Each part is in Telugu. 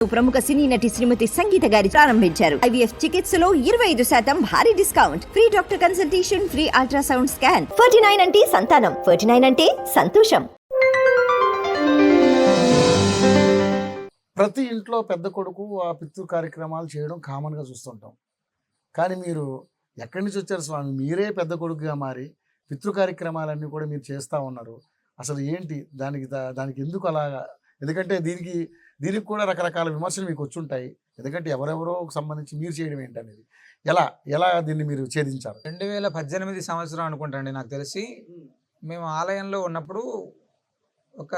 ప్రముఖ సినీ నటి శ్రీమతి సంగీత గారి ప్రారంభించారు. IVF చికిత్సలో 25% భారీ discount, free doctor consultation, free ultrasound scan. 49 అంటే సంతానం, 49 అంటే సంతోషం. ప్రతి ఇంట్లో పెద్ద కొడుకు ఆ పితృ కార్యక్రమాలు చేయడం కామన్గా చూస్తుంటాం. కానీ మీరు ఎక్కడి నుంచి వచ్చారు స్వామి? మీరే పెద్ద కొడుకుగా మారి పితృ కార్యక్రమాలన్నీ కూడా మీరు చేస్తూ ఉన్నారు. అసలు ఏంటి దానికి ఎందుకు అలాగా? ఎందుకంటే దీనికి కూడా రకరకాల విమర్శలు మీకు వచ్చుంటాయి. ఎందుకంటే ఎవరెవరో సంబంధించి మీరు చేయడం ఏంటనేది ఎలా దీన్ని మీరు ఛేదించారు? 2018 సంవత్సరం అనుకుంటాండి నాకు తెలిసి. మేము ఆలయంలో ఉన్నప్పుడు ఒక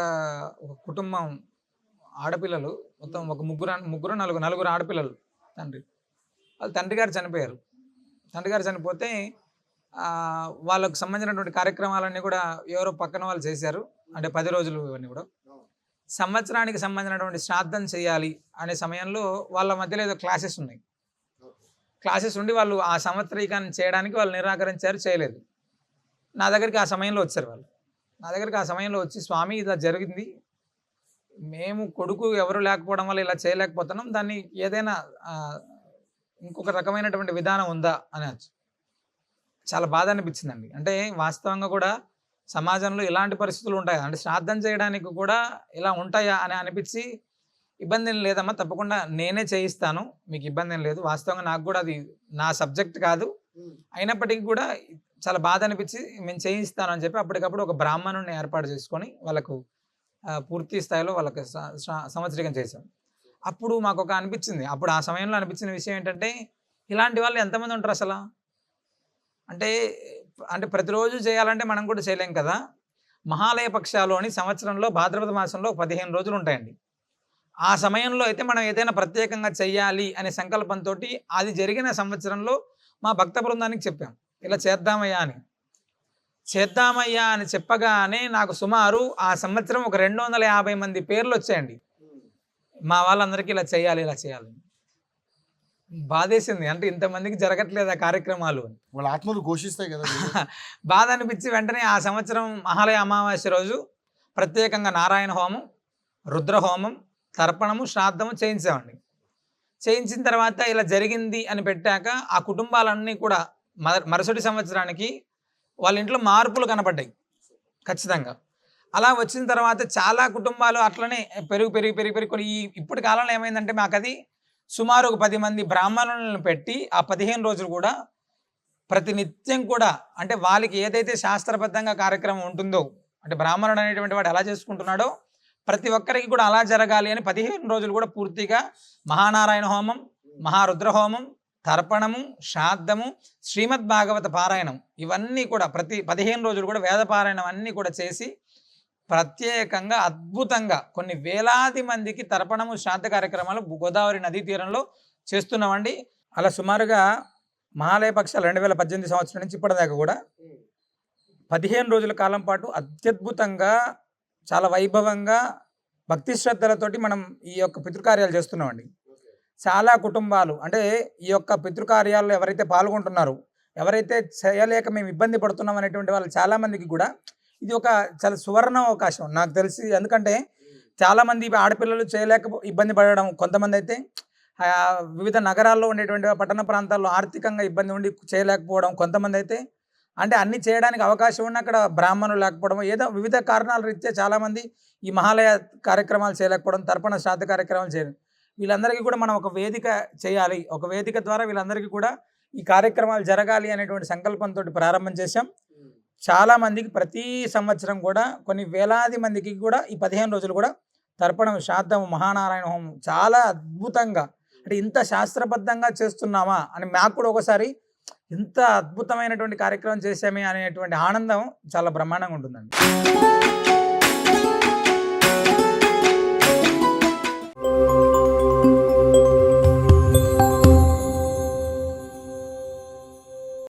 కుటుంబం ఆడపిల్లలు, మొత్తం ఒక ముగ్గురు నలుగురు ఆడపిల్లలు. వాళ్ళ తండ్రి గారు చనిపోయారు. తండ్రి గారు చనిపోతే వాళ్ళకు సంబంధించినటువంటి కార్యక్రమాలన్నీ కూడా ఎవరో పక్కన వాళ్ళు చేశారు. అంటే 10 రోజులు ఇవన్నీ కూడా సంవత్సరానికి సంబంధించినటువంటి శ్రాద్ధం చేయాలి అనే సమయంలో వాళ్ళ మధ్యలో ఏదో క్లాసెస్ ఉండి వాళ్ళు ఆ సంవత్సరీకాన్ని చేయడానికి వాళ్ళు నిరాకరించారు, చేయలేదు. నా దగ్గరికి ఆ సమయంలో వచ్చారు వాళ్ళు. నా దగ్గరికి ఆ సమయంలో వచ్చి, స్వామి ఇలా జరిగింది, మేము కొడుకు ఎవరు లేకపోవడం వల్ల ఇలా చేయలేకపోతున్నాం, దాన్ని ఏదైనా ఇంకొక రకమైనటువంటి విధానం ఉందా అని చాలా బాధ అనిపించిందండి. అంటే వాస్తవంగా కూడా సమాజంలో ఇలాంటి పరిస్థితులు ఉంటాయా, అంటే శ్రాద్ధం చేయడానికి కూడా ఇలా ఉంటాయా అని అనిపించి, ఇబ్బంది ఏం లేదమ్మా, తప్పకుండా నేనే చేయిస్తాను, మీకు ఇబ్బంది ఏం లేదు, వాస్తవంగా నాకు కూడా అది నా సబ్జెక్ట్ కాదు, అయినప్పటికీ కూడా చాలా బాధ అనిపించి మేము చేయిస్తాను అని చెప్పి అప్పటికప్పుడు ఒక బ్రాహ్మణుని ఏర్పాటు చేసుకొని వాళ్ళకు పూర్తి స్థాయిలో వాళ్ళకి సంవత్సరీకం చేశాం. అప్పుడు మాకు అనిపించింది, అప్పుడు ఆ సమయంలో అనిపించిన విషయం ఏంటంటే, ఇలాంటి వాళ్ళు ఎంతమంది ఉంటారు అసలు? అంటే ప్రతిరోజు చేయాలంటే మనం కూడా చేయలేం కదా. మహాలయ పక్షాలోని సంవత్సరంలో భాద్రపద మాసంలో 15 రోజులు ఉంటాయండి. ఆ సమయంలో అయితే మనం ఏదైనా ప్రత్యేకంగా చెయ్యాలి అనే సంకల్పంతో అది జరిగిన సంవత్సరంలో మా భక్త బృందానికి చెప్పాం, ఇలా చేద్దామయ్యా అని చెప్పగానే నాకు సుమారు ఆ సంవత్సరం ఒక 250 మంది పేర్లు వచ్చాయండి. మా వాళ్ళందరికీ ఇలా చేయాలి బాధేసింది. అంటే ఇంతమందికి జరగట్లేదు ఆ కార్యక్రమాలు, వాళ్ళ ఆత్మలు ఘోషిస్తాయి కదా. బాధ అనిపించి వెంటనే ఆ సంవత్సరం మహాలయ అమావాస్య రోజు ప్రత్యేకంగా నారాయణ హోమం, రుద్రహోమం, తర్పణము, శ్రాద్ధము చేయించామండి. చేయించిన తర్వాత ఇలా జరిగింది అని పెట్టాక ఆ కుటుంబాలన్నీ కూడా మరుసటి సంవత్సరానికి వాళ్ళ ఇంట్లో మార్పులు కనపడ్డాయి ఖచ్చితంగా. అలా వచ్చిన తర్వాత చాలా కుటుంబాలు అట్లనే పెరిగి కొన్ని ఇప్పటి కాలంలో ఏమైందంటే, మాకు అది సుమారు ఒక 10 మంది బ్రాహ్మణులను పెట్టి ఆ 15 రోజులు కూడా ప్రతినిత్యం కూడా, అంటే వాళ్ళకి ఏదైతే శాస్త్రబద్ధంగా కార్యక్రమం ఉంటుందో, అంటే బ్రాహ్మణుడు అనేటువంటి వాడు ఎలా చేసుకుంటున్నాడో ప్రతి ఒక్కరికి కూడా అలా జరగాలి అని 15 రోజులు కూడా పూర్తిగా మహానారాయణ హోమం, మహారుద్ర హోమం, తర్పణము, శ్రాద్ధము, శ్రీమద్ భాగవత పారాయణం, ఇవన్నీ కూడా ప్రతి 15 రోజులు కూడా వేద పారాయణం అన్నీ కూడా చేసి ప్రత్యేకంగా అద్భుతంగా కొన్ని వేలాది మందికి తర్పణము, శ్రాద్ధ కార్యక్రమాలు గోదావరి నదీ తీరంలో చేస్తున్నామండి. అలా సుమారుగా మహాలయ పక్షాలు 2018 సంవత్సరం నుంచి ఇప్పటిదాకా కూడా 15 రోజుల కాలం పాటు అత్యద్భుతంగా, చాలా వైభవంగా, భక్తి శ్రద్ధలతోటి మనం ఈ యొక్క పితృకార్యాలు చేస్తున్నామండి. చాలా కుటుంబాలు, అంటే ఈ యొక్క పితృకార్యాల్లో ఎవరైతే పాల్గొంటున్నారో, ఎవరైతే చేయలేక మేము ఇబ్బంది పడుతున్నాం అనేటువంటి వాళ్ళు చాలామందికి కూడా ఇది ఒక చాలా సువర్ణ అవకాశం నాకు తెలిసి. ఎందుకంటే చాలామంది ఆడపిల్లలు చేయలేక ఇబ్బంది పడడం, కొంతమంది అయితే వివిధ నగరాల్లో ఉండేటువంటి పట్టణ ప్రాంతాల్లో ఆర్థికంగా ఇబ్బంది ఉండి చేయలేకపోవడం, కొంతమంది అయితే అంటే అన్ని చేయడానికి అవకాశం ఉన్న అక్కడ బ్రాహ్మణులు లేకపోవడం, ఏదో వివిధ కారణాల రీత్యా చాలామంది ఈ మహాలయ కార్యక్రమాలు చేయలేకపోవడం, తర్పణ శ్రాద్ధ కార్యక్రమాలు చేయడం, వీళ్ళందరికీ కూడా మనం ఒక వేదిక చేయాలి, ఒక వేదిక ద్వారా వీళ్ళందరికీ కూడా ఈ కార్యక్రమాలు జరగాలి అనేటువంటి సంకల్పంతో ప్రారంభం చేశాం. చాలామందికి ప్రతి సంవత్సరం కూడా కొన్ని వేలాది మందికి కూడా ఈ 15 రోజులు కూడా తర్పణం, శ్రాద్ధం, మహానారాయణ హోమం చాలా అద్భుతంగా, అంటే ఇంత శాస్త్రబద్ధంగా చేస్తున్నామా అని మాకు కూడా ఒకసారి ఇంత అద్భుతమైనటువంటి కార్యక్రమం చేసామే అనేటువంటి ఆనందం చాలా బ్రహ్మాండంగా ఉంటుందండి.